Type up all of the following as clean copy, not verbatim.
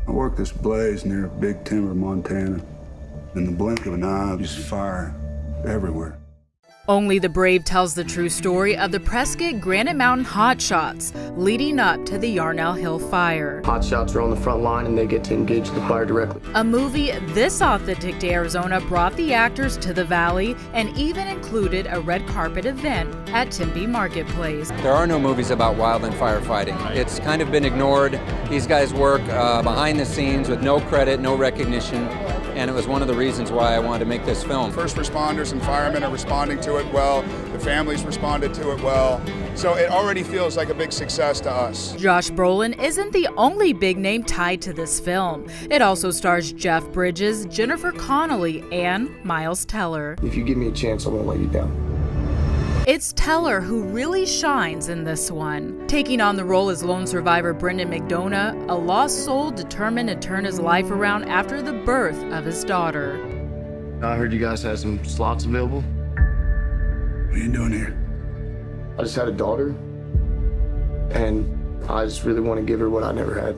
I worked this blaze near Big Timber, Montana. In the blink of an eye, just fire everywhere. Only the Brave tells the true story of the Prescott Granite Mountain hotshots leading up to the Yarnell Hill fire. Hotshots are on the front line and they get to engage the fire directly. A movie this authentic to Arizona brought the actors to the valley and even included a red carpet event at Tempe Marketplace. There are no movies about wildland firefighting. It's kind of been ignored. These guys work behind the scenes with no credit, no recognition, and it was one of the reasons why I wanted to make this film. First responders and firemen are responding to it well. The families responded to it well. So it already feels like a big success to us. Josh Brolin isn't the only big name tied to this film. It also stars Jeff Bridges, Jennifer Connelly, and Miles Teller. If you give me a chance, I won't let you down. It's Teller who really shines in this one, taking on the role as lone survivor Brendan McDonough, a lost soul determined to turn his life around after the birth of his daughter. I heard you guys had some slots available. What are you doing here? I just had a daughter, and I just really want to give her what I never had.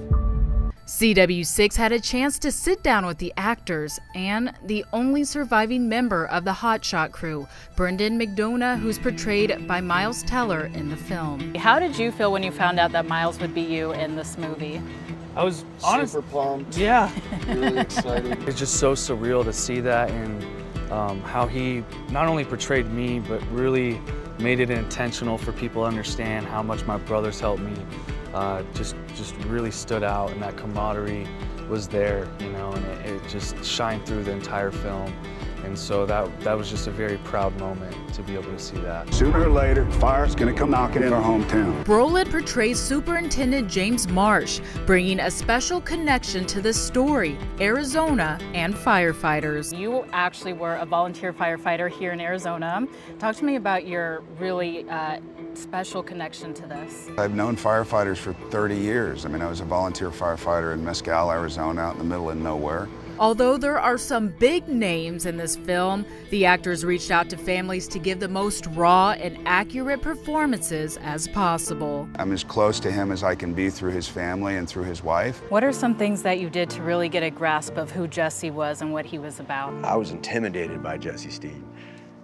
CW6 had a chance to sit down with the actors and the only surviving member of the hotshot crew, Brendan McDonough, who's portrayed by Miles Teller in the film. How did you feel when you found out that Miles would be you in this movie? I was honest. Super pumped. Yeah. Really excited. It's just so surreal to see that and how he not only portrayed me, but really made it intentional for people to understand how much my brothers helped me. Just really stood out, and that camaraderie was there, you know, and it just shined through the entire film. And so that was just a very proud moment to be able to see that. Sooner or later, fire's gonna come knocking in our hometown. Brolin portrays Superintendent James Marsh, bringing a special connection to the story, Arizona, and firefighters. You actually were a volunteer firefighter here in Arizona. Talk to me about your really special connection to this. I've known firefighters for 30 years. I mean, I was a volunteer firefighter in Mescal, Arizona, out in the middle of nowhere. Although there are some big names in this film, the actors reached out to families to give the most raw and accurate performances as possible. I'm as close to him as I can be through his family and through his wife. What are some things that you did to really get a grasp of who Jesse was and what he was about? I was intimidated by Jesse Steve,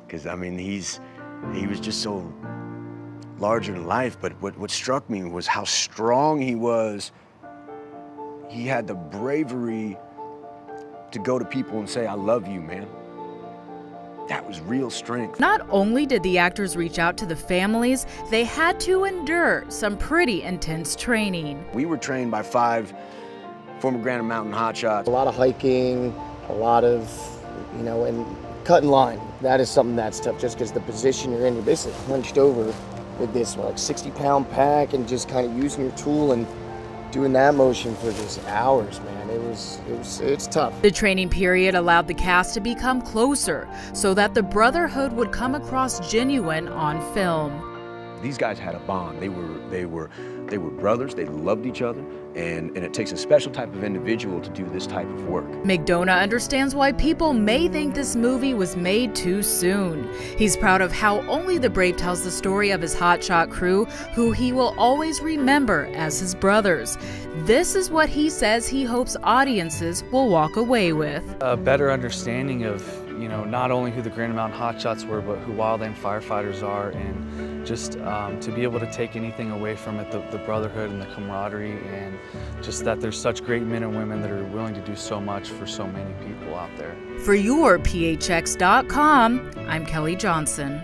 because I mean, he was just so larger than life, but what struck me was how strong he was. He had the bravery to go to people and say, I love you, man. That was real strength. Not only did the actors reach out to the families, they had to endure some pretty intense training. We were trained by 5 former Granite Mountain hotshots. A lot of hiking, a lot of, you know, and cutting line. That is something that's tough, just because the position you're in, you're basically hunched over with this like 60-pound pack and just kind of using your tool and doing that motion for just hours, man. It's tough. The training period allowed the cast to become closer so that the brotherhood would come across genuine on film. These guys had a bond. They were brothers. They loved each other, and it takes a special type of individual to do this type of work. McDonough understands why people may think this movie was made too soon. He's proud of how only the Brave tells the story of his hotshot crew, who he will always remember as his brothers. This is what he says he hopes audiences will walk away with. A better understanding of, you know, not only who the Granite Mountain hotshots were, but who wildland firefighters are, and just to be able to take anything away from it, the brotherhood and the camaraderie, and just that there's such great men and women that are willing to do so much for so many people out there. For your PHX.com, I'm Kelly Johnson.